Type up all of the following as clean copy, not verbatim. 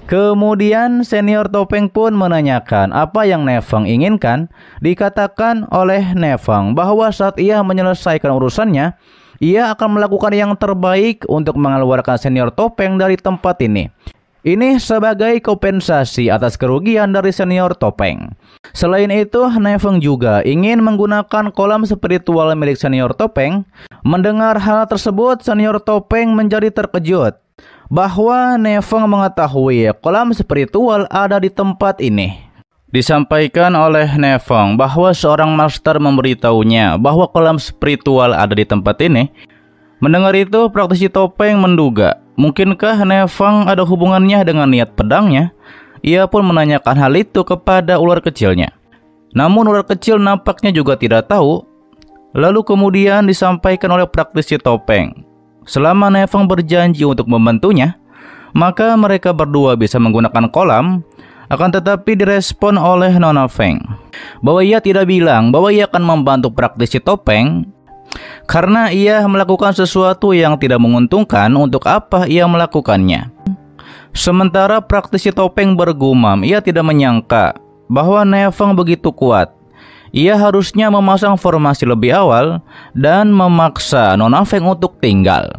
Kemudian senior topeng pun menanyakan apa yang Nefeng inginkan. Dikatakan oleh Nefeng bahwa saat ia menyelesaikan urusannya, ia akan melakukan yang terbaik untuk mengeluarkan senior topeng dari tempat ini. Ini sebagai kompensasi atas kerugian dari senior topeng. Selain itu, Nefeng juga ingin menggunakan kolam spiritual milik senior topeng. Mendengar hal tersebut, senior topeng menjadi terkejut bahwa Nefeng mengetahui kolam spiritual ada di tempat ini. Disampaikan oleh Nefeng bahwa seorang master memberitahunya bahwa kolam spiritual ada di tempat ini. Mendengar itu, praktisi topeng menduga, mungkinkah Nefeng ada hubungannya dengan niat pedangnya? Ia pun menanyakan hal itu kepada ular kecilnya. Namun ular kecil nampaknya juga tidak tahu. Lalu kemudian disampaikan oleh praktisi topeng, selama Nefeng berjanji untuk membantunya, maka mereka berdua bisa menggunakan kolam. Akan tetapi direspon oleh Nona Feng bahwa ia tidak bilang bahwa ia akan membantu praktisi topeng, karena ia melakukan sesuatu yang tidak menguntungkan. Untuk apa ia melakukannya? Sementara praktisi topeng bergumam, ia tidak menyangka bahwa Nefeng begitu kuat. Ia harusnya memasang formasi lebih awal dan memaksa Nona Feng untuk tinggal.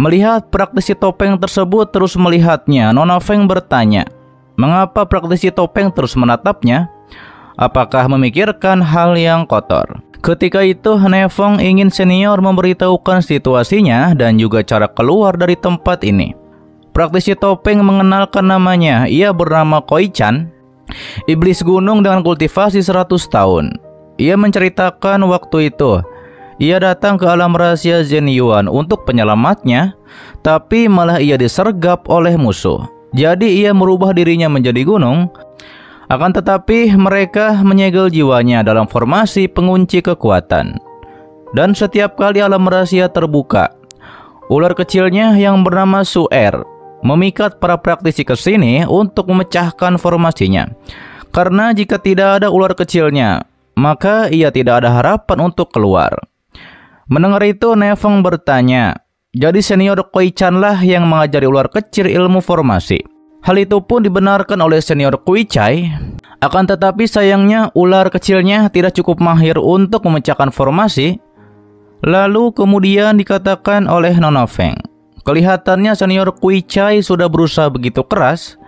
Melihat praktisi topeng tersebut terus melihatnya, Nona Feng bertanya, mengapa praktisi topeng terus menatapnya? Apakah memikirkan hal yang kotor? Ketika itu, Nefeng ingin senior memberitahukan situasinya dan juga cara keluar dari tempat ini. Praktisi topeng mengenalkan namanya. Ia bernama Koi-chan, iblis gunung dengan kultivasi 100 tahun. Ia menceritakan waktu itu ia datang ke alam rahasia Zhenyuan untuk penyelamatnya, tapi malah ia disergap oleh musuh. Jadi ia merubah dirinya menjadi gunung. Akan tetapi mereka menyegel jiwanya dalam formasi pengunci kekuatan. Dan setiap kali alam rahasia terbuka, ular kecilnya yang bernama Suer memikat para praktisi ke sini untuk memecahkan formasinya. Karena jika tidak ada ular kecilnya, maka ia tidak ada harapan untuk keluar. Mendengar itu, Nefeng bertanya, jadi senior Koi-chan lah yang mengajari ular kecil ilmu formasi. Hal itu pun dibenarkan oleh senior Kui-chai. Akan tetapi sayangnya ular kecilnya tidak cukup mahir untuk memecahkan formasi. Lalu kemudian dikatakan oleh Nona Feng, kelihatannya senior Kui-chai sudah berusaha begitu keras.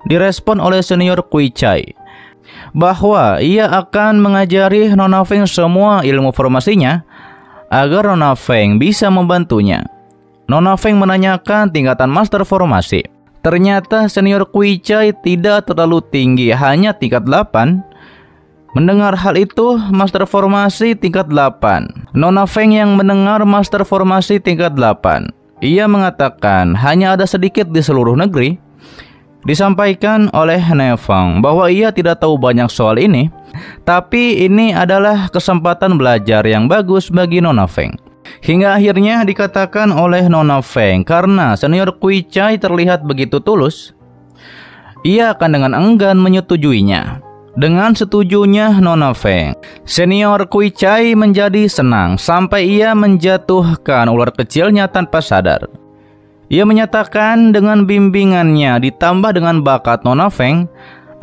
Direspon oleh senior Kui-chai bahwa ia akan mengajari Nona Feng semua ilmu formasinya agar Nona Feng bisa membantunya. Nona Feng menanyakan tingkatan master formasi. Ternyata senior Kui-chai tidak terlalu tinggi, hanya tingkat 8. Mendengar hal itu, master formasi tingkat 8. Nona Feng yang mendengar master formasi tingkat 8, ia mengatakan hanya ada sedikit di seluruh negeri. Disampaikan oleh Nefeng bahwa ia tidak tahu banyak soal ini, tapi ini adalah kesempatan belajar yang bagus bagi Nona Feng. Hingga akhirnya dikatakan oleh Nona Feng, karena senior Kui-chai terlihat begitu tulus, ia akan dengan enggan menyetujuinya. Dengan setujunya Nona Feng, senior Kui-chai menjadi senang sampai ia menjatuhkan ular kecilnya tanpa sadar. Ia menyatakan dengan bimbingannya ditambah dengan bakat Nona Feng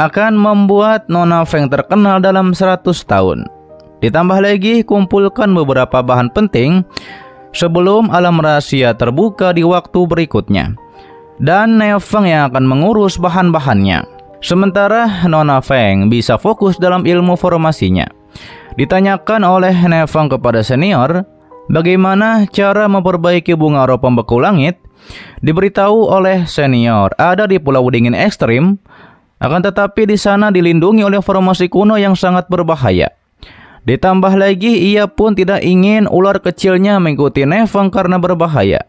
akan membuat Nona Feng terkenal dalam 100 tahun. Ditambah lagi kumpulkan beberapa bahan penting sebelum alam rahasia terbuka di waktu berikutnya. Dan Nefeng yang akan mengurus bahan-bahannya. Sementara Nona Feng bisa fokus dalam ilmu formasinya. Ditanyakan oleh Nefeng kepada senior bagaimana cara memperbaiki bunga roh pembeku langit. Diberitahu oleh senior ada di Pulau Dingin Ekstrim, akan tetapi di sana dilindungi oleh formasi kuno yang sangat berbahaya. Ditambah lagi ia pun tidak ingin ular kecilnya mengikuti Nefeng karena berbahaya.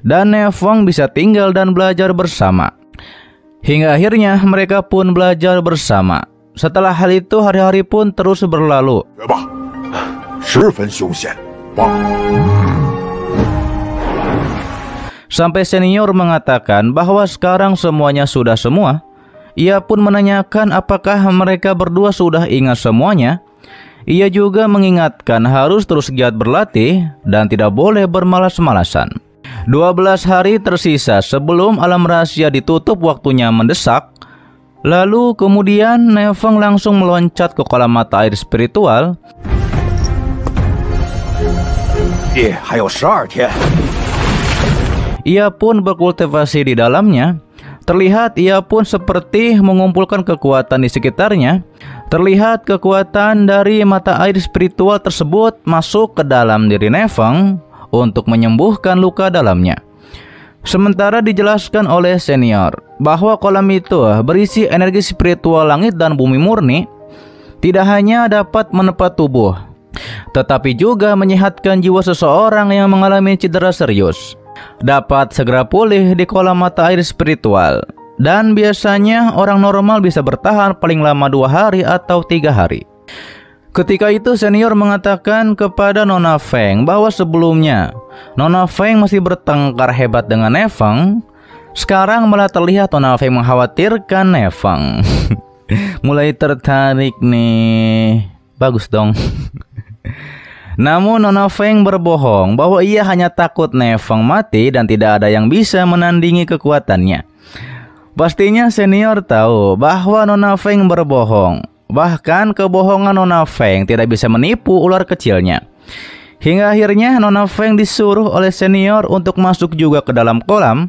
Dan Nefeng bisa tinggal dan belajar bersama. Hingga akhirnya mereka pun belajar bersama. Setelah hal itu hari-hari pun terus berlalu. Sampai senior mengatakan bahwa sekarang semuanya sudah semua. Ia pun menanyakan apakah mereka berdua sudah ingat semuanya. Ia juga mengingatkan harus terus giat berlatih dan tidak boleh bermalas-malasan. 12 hari tersisa sebelum alam rahasia ditutup waktunya mendesak. Lalu kemudian Nefeng langsung meloncat ke kolam mata air spiritual. Ia pun berkultivasi di dalamnya. Terlihat ia pun seperti mengumpulkan kekuatan di sekitarnya. Terlihat kekuatan dari mata air spiritual tersebut masuk ke dalam diri Nefeng untuk menyembuhkan luka dalamnya. Sementara dijelaskan oleh senior bahwa kolam itu berisi energi spiritual langit dan bumi murni, tidak hanya dapat menempa tubuh, tetapi juga menyehatkan jiwa seseorang yang mengalami cedera serius. Dapat segera pulih di kolam mata air spiritual. Dan biasanya orang normal bisa bertahan paling lama 2 hari atau 3 hari. Ketika itu senior mengatakan kepada Nona Feng bahwa sebelumnya Nona Feng masih bertengkar hebat dengan Nefeng. Sekarang malah terlihat Nona Feng mengkhawatirkan Nefeng. Mulai tertarik nih. Bagus dong. Namun Nona Feng berbohong bahwa ia hanya takut Nefeng mati dan tidak ada yang bisa menandingi kekuatannya. Pastinya senior tahu bahwa Nona Feng berbohong. Bahkan kebohongan Nona Feng tidak bisa menipu ular kecilnya. Hingga akhirnya Nona Feng disuruh oleh senior untuk masuk juga ke dalam kolam.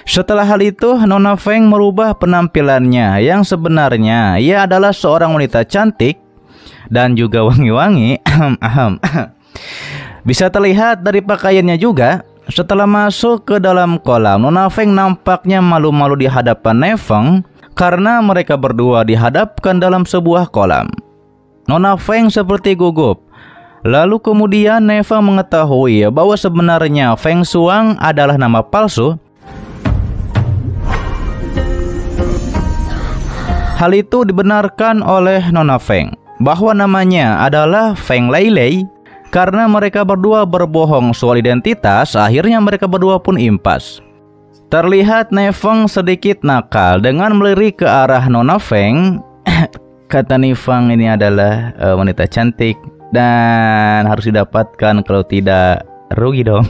Setelah hal itu, Nona Feng merubah penampilannya yang sebenarnya ia adalah seorang wanita cantik dan juga wangi-wangi. Bisa terlihat dari pakaiannya juga. Setelah masuk ke dalam kolam, Nona Feng nampaknya malu-malu di hadapan Nefeng karena mereka berdua dihadapkan dalam sebuah kolam. Nona Feng seperti gugup. Lalu kemudian Nefeng mengetahui bahwa sebenarnya Feng Shuang adalah nama palsu. Hal itu dibenarkan oleh Nona Feng bahwa namanya adalah Feng Leilei. Karena mereka berdua berbohong soal identitas, akhirnya mereka berdua pun impas. Terlihat Nefeng sedikit nakal dengan melirik ke arah Nona Feng. Kata Nefeng ini adalah wanita cantik dan harus didapatkan, kalau tidak rugi dong.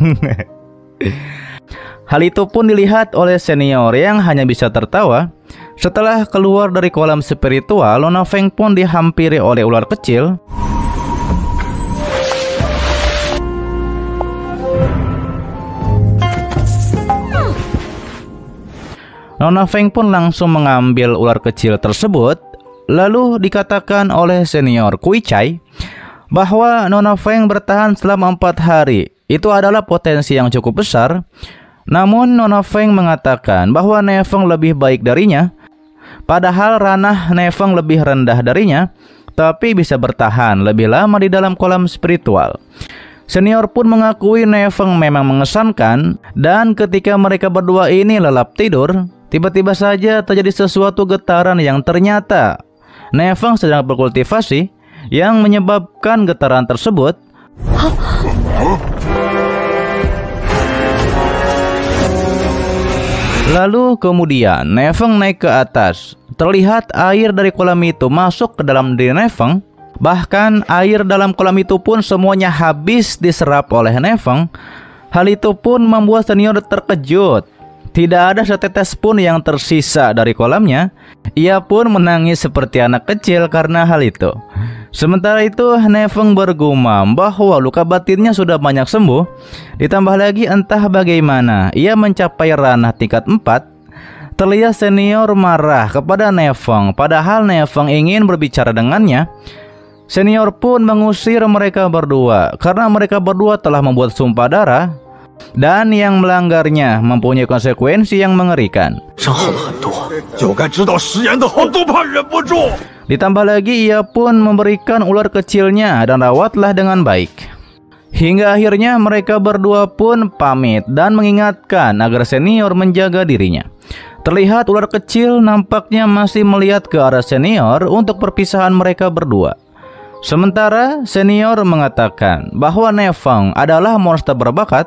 Hal itu pun dilihat oleh senior yang hanya bisa tertawa. Setelah keluar dari kolam spiritual, Nona Feng pun dihampiri oleh ular kecil. Nona Feng pun langsung mengambil ular kecil tersebut. Lalu dikatakan oleh senior Kui Chai bahwa Nona Feng bertahan selama 4 hari. Itu adalah potensi yang cukup besar. Namun Nona Feng mengatakan bahwa Nefeng lebih baik darinya. Padahal ranah Nefeng lebih rendah darinya, tapi bisa bertahan lebih lama di dalam kolam spiritual. Senior pun mengakui Nefeng memang mengesankan. Dan ketika mereka berdua ini lelap tidur, tiba-tiba saja terjadi sesuatu getaran yang ternyata Nefeng sedang berkultivasi, yang menyebabkan getaran tersebut. Lalu kemudian Nefeng naik ke atas. Terlihat air dari kolam itu masuk ke dalam diri Nefeng. Bahkan air dalam kolam itu pun semuanya habis diserap oleh Nefeng. Hal itu pun membuat senior terkejut. Tidak ada setetes pun yang tersisa dari kolamnya. Ia pun menangis seperti anak kecil karena hal itu. Sementara itu Nefeng bergumam bahwa luka batinnya sudah banyak sembuh. Ditambah lagi entah bagaimana ia mencapai ranah tingkat 4. Terlihat senior marah kepada Nefeng, padahal Nefeng ingin berbicara dengannya. Senior pun mengusir mereka berdua karena mereka berdua telah membuat sumpah darah. Dan yang melanggarnya mempunyai konsekuensi yang mengerikan. Ditambah lagi ia pun memberikan ular kecilnya dan rawatlah dengan baik. Hingga akhirnya mereka berdua pun pamit dan mengingatkan agar senior menjaga dirinya. Terlihat ular kecil nampaknya masih melihat ke arah senior untuk perpisahan mereka berdua. Sementara senior mengatakan bahwa Nefeng adalah monster berbakat.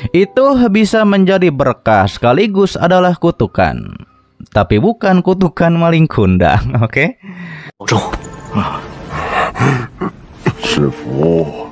Itu bisa menjadi berkah sekaligus adalah kutukan. Tapi bukan kutukan maling kundang, oke? 师傅。